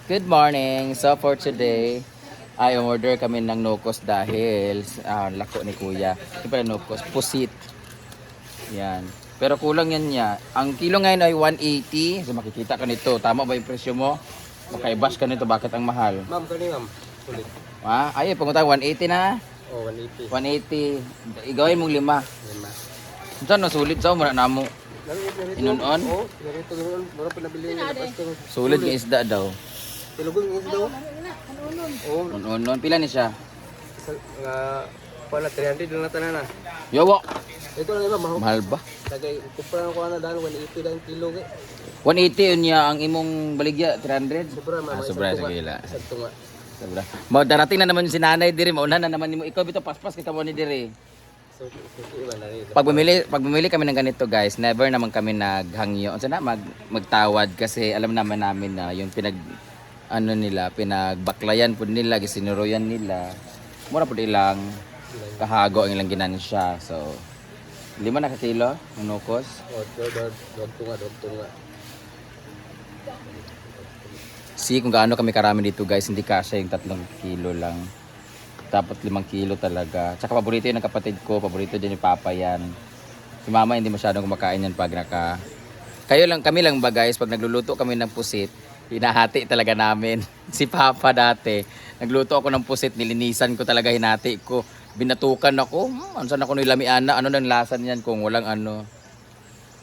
Good morning. So for today, ay order kami ng nokos dahil lako ni Kuya. Ito pala nokos, pusit. Yan. Pero kulang yan niya. Ang kilo ngayon ay 180. So makikita ka nito. Tama ba yung presyo mo? Makaibash ka nito. Bakit ang mahal? Ma'am, kani ma'am. Sulit. Ha? Ay, pumunta 180 na. Oh, 180. 180. Igawin mong 5. Lima. Saan na sulit sa muna namo? Inunon? Oo, narito ganoon. Mura pinabili niya na pasto. Sulit ng isda daw. Tilugong is daw. Oo, Inunon. Pila ni siya? nga pala 300 lang na tanan na. Yawa. Ito lang ma'am, mahal. Mahal ba? Tagay kupra ko na dahil 180 lang kilo kay. 180 yun niya ang imong baligya 300. Sobra ma'am. Sobra sa gila. Sakto nga. Sobra. Mau darating na naman yung sinanay diri, mauna na naman nimo ikaw bito paspas kita mo ni diri. So, iba na rin. Pag bumili kami ng ganito guys, never naman kami naghangyo. Unsa na magtawad kasi alam naman namin na yung pinagbaklayan pud nila, gisinuroyan nila. Mura pud ilang kahago ang ilang ginansya. So 5 na ka kilo ng nukos. Oh, tunga. See kung gaano kami karami dito guys, hindi kasya yung 3 kilo lang. Dapat 5 kilo talaga. Tsaka paborito yun ng kapatid ko, paborito din ni Papa yan. Si Mama hindi masyadong kumakain yan pag kami lang ba guys, pag nagluluto kami ng pusit, hinahati talaga namin. Si Papa dati, nagluto ako ng pusit, nilinisan ko talaga, hinati ko. Binatukan ako, saan ako nilamiana, ano nang lasa niyan kung walang ano.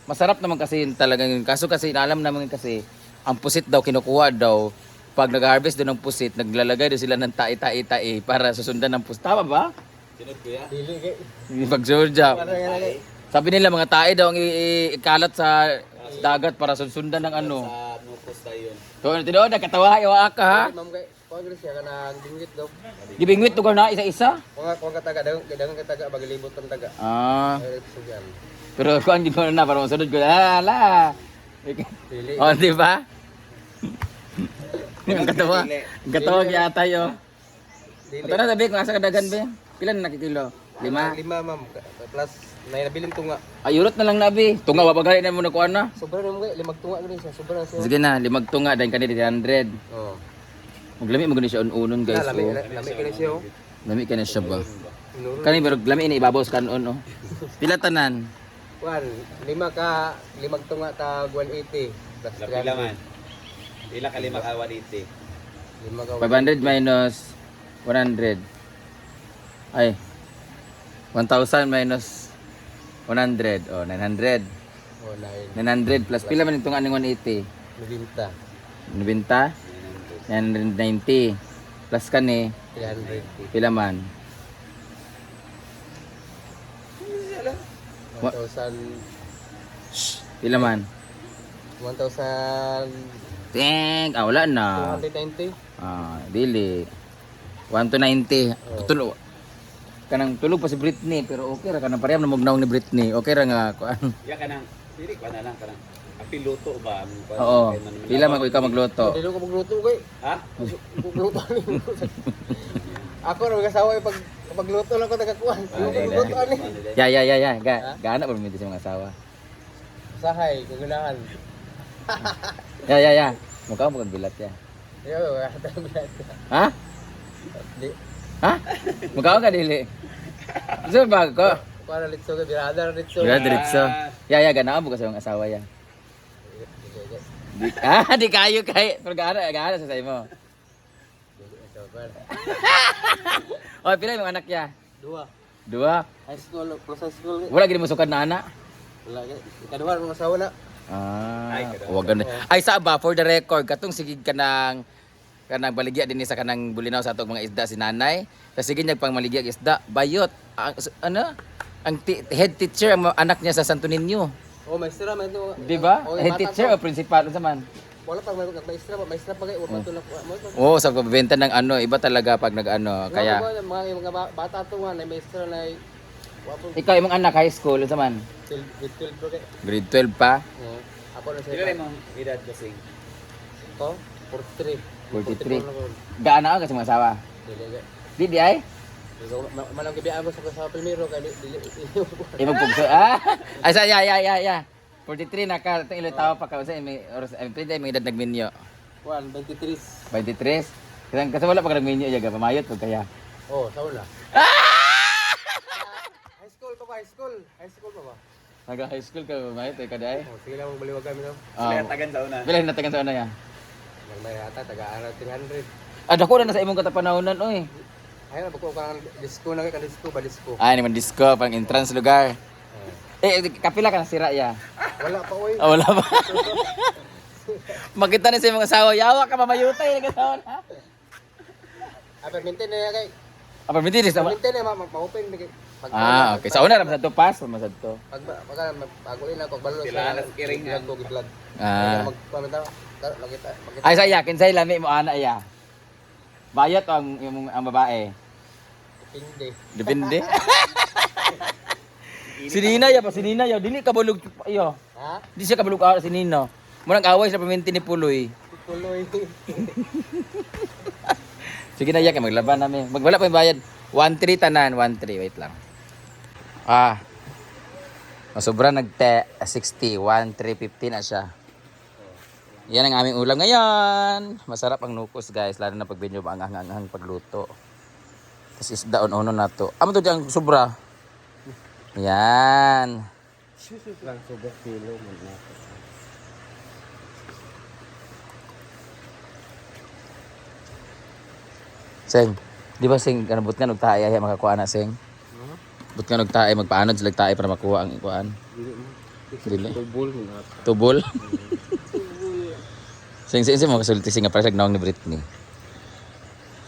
Masarap naman kasi talagang, kaso kasi alam naman kasi, ang pusit daw, kinukuha daw, pag nag-harvest doon ng pusit, naglalagay doon sila ng tai para susundan ng pusit. Tama ba? Sinod ko ya. Dili kay. Pag-surja. Sabi nila mga tae daw ang ikalat sa dagat para susundan ng ano. Sa nukos tayo yun. So, tinood, nagkatawa, iwa ka ha? Ma'am kay, pagres siya ka nang dingwit daw. Gibingwit to na isa-isa? Kung kataga dagang kataga bagalibot ang taga. Ah, Ay, sugyan. pero kuan di ko na para masunod ko. Hala. Dili. Oh, di ba? Ang katawa yata yo. Dili. Ito na sabi kung asa kadagan be. Pila na nakikilo? 5. Lima ma'am. Plus may nabiling tunga. Ayurot na lang nabi. Tunga wa bagay na mo na kuan na. Sobra na mo kay limag tunga gani siya. Sobra na siya. Sige na, 5 tunga dahil kanina 300. Oh. Maglami mo gani siya unon guys. Lami Oh. lami kani siya oh. Lami ka na siya ba? Inuro. Kani pero lami ini ibabaw sa kanon oh. Pila tanan? Kuan, limag tunga ta 180 plus Pila man. Pila ka 5 kawan iti. Lima ka 500 minus 100. Ay. 1,000 minus 100. Oh, 900. oh 900 plus pila man itong aning 180? 90 90? 990. Plus kani 300 pila man? 1,000 Pila man? 1,290 Wala na. Dili. 1 to 90. Tulog. Kanang tulog pa si Britney pero okay ra kanang pareham na mugnaw ni Britney. Okay ra nga kuan. Ya kanang dili ka na lang kanang apiluto ba? Oo. Pila man ko ikaw magluto. Dili ko magluto kay. Ha? Magluto ni. Ako ra magasawa pag pagluto lang ko tagakuan. Magluto ani. Ya. Gaana ba mo sa mga asawa? Sahay kaganahan. Ya. Mukha mo kag bilat ya. Yo, hata bilat. Ha? Di. Ha? Mukha ka dili. So ba ko? Para litso kay birada litso. Bilat diretso. Ya, ganaan mo ka sa mga asawa ya. Di kayo kay. Pero gaana sa mo. Oh, pila yung anak ya? 2. 2. High school plus high school. Wala gid mo sukad na anak. Wala kay. Ikaduha mga asawa na. Wag ganda. Ay sa ba for the record katong sigig kanang baligya din sa kanang bulinaw sa atong mga isda si nanay. Kasi sige niyag pang maligya isda, bayot. Ang head teacher ang anak niya sa Santo Niño. Oh, maestra man ito. Di ba? Head teacher o principal sa man. Wala pa maestra pa kay wala tulak. Oo, sa pagbebenta ng iba talaga pag kaya mga bata to nga na maestra na ikaw imong anak high school sa man. 12 bro kay. Grade 12 pa. Oo. Ako na Pila siya. imong edad kasing? Ko 43. 43. Gaana ka sa mga asawa? Dili Di ay? Malang gabian ko sa primero kay dili. Imong pugso. Ay sa ya. 43 na ka, itong ilang tawa pa ka. May oras, pwede may edad nagminyo. Kuan 23. 23. Kasi wala pa ka nag-menu ya, pamayot pag kaya. Oh, sa una. High school pa ba? High school. High school pa ba? Naga-high school ka, pamayot eh, kada ay. Oh, sige lang magbaliwag kami no. Sila tagan sa una. Bilhin natagan sa una ya. Nang may ata taga-aral 300. Dako na sa imong katapanahonan oy. Ayun, bako ka disco na kay disco ba disco. Ay, naman disco, pang entrance lugar. Kapila ka na sira ya. Wala pa oy. Wala ba? Makita na sa mga asawa, yawa ka mamayutay ng asawa na. Apa maintain na kay. Apa minti sa Maintain na ma-open kay. okay. Sa una ra masad to pass, masad to. Pag pagulin ako balo Sila nas kiring vlog ko vlog. Magpamenta makita. Ay saya, kinsay lami mo ana ya. Bayat ang babae. Hindi. Depende. Si Nina ya pa, si Nina ya, dili kabulog iyo. Ha? Di siya kabulog ara si Nino. Murang away sa paminti ni Puloy. Tuloy. Sige na yak, maglaban namin. Wala pa yung bayad. 1-3 tanan, 1-3. Wait lang. Sobra 60, 1-3-50 na siya. Yan ang aming ulam ngayon. Masarap ang nukos guys, lalo na pag binyo ba ang hanghang pagluto. Tapos isda on-ono na to. Amo to diyang sobra. Yan. Lang sobra kilo man na. Seng, di ba sing kanabot nga nagtaay ay makakuha na seng? But nga nagtaay magpaanod sila taay para makuha ang ikuan. Dili. Tubol man. Tubol. Sing mo kasulti sing nga para sa naong ni Britney.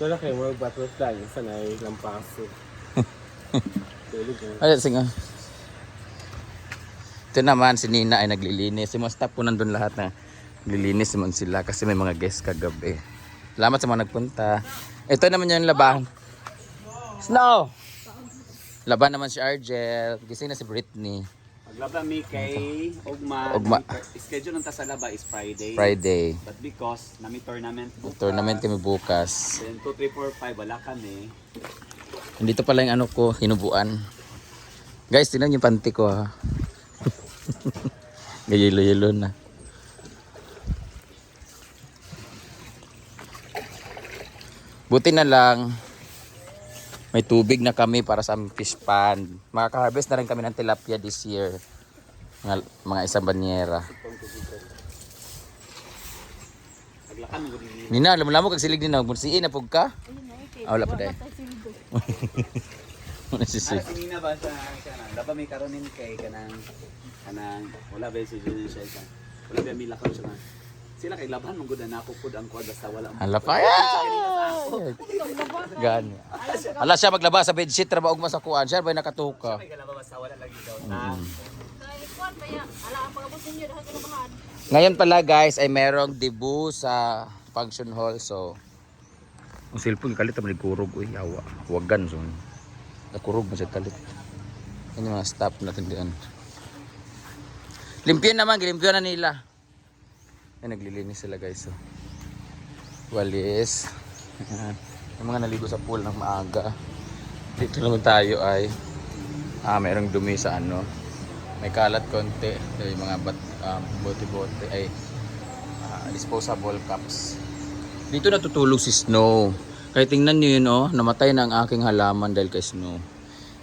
Wala kay mo batos lang sa nay lampaso. Tulog mo. Ay sing. Ito naman si Nina ay naglilinis. Si mga staff po nandun lahat na naglilinis naman sila kasi may mga guests kagabi. Salamat sa mga nagpunta. Ito naman yung laban. Snow! Laban naman si Argel. Gising na si Britney. Paglaba mi kay Ugma. Ugma. Schedule nung sa laba is Friday. Friday. But because nami tournament bukas. Tournament kami bukas. Then 2, 3, 4, 5 wala kami. Dito pala yung ano ko, hinubuan. Guys, tingnan yung panty ko ha. Gayelo-yelo na. Buti na lang may tubig na kami para sa aming fish pond. Makaka-harvest na rin kami ng tilapia this year. Mga isang banyera. Paglakan mo din. Nina, alam mo kag silig din na magmursiin na pug ka? Wala pa dai. Wala si Si Nina ba sa kanang laba may karonin kay kanang wala ba si Julian siya isa. Wala ba mi lakaw siya. Sila kay laban mong gud na ako pud ang kuha basta wala mo. Hala pa. Gani. Ala siya maglaba sa bedsheet ra ba ug masakuan. Siya ba nakatuka? May kalaba basta wala lagi daw na. Ngayon pala guys ay merong debut sa function hall so ang cellphone kalit man kurog uy yawa. Wagan so. Nakurog man sa kalit. Yan yung mga staff natin diyan. Limpyon naman, gilimpyon na nila. Ay, naglilinis sila guys. So. Walis. Yung mga naligo sa pool ng maaga. Dito naman tayo ay mayroong dumi sa ano. May kalat konti. Yung mga bote-bote ay disposable cups. Dito natutulog si Snow. Kaya tingnan nyo yun namatay na ang aking halaman dahil kay Snow.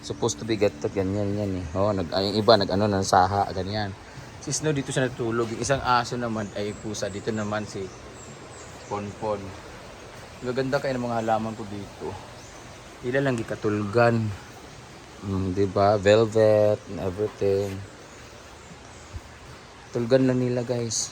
Supposed to be gatot, ganyan yan eh. Yung iba nag-ano ng saha, ganyan. Si Snow dito siya natulog. Yung isang aso naman ay pusa. Dito naman si Ponpon. Gaganda kayo ng mga halaman ko dito. Ila lang gikatulgan. Diba? Velvet and everything. Tulgan lang nila guys.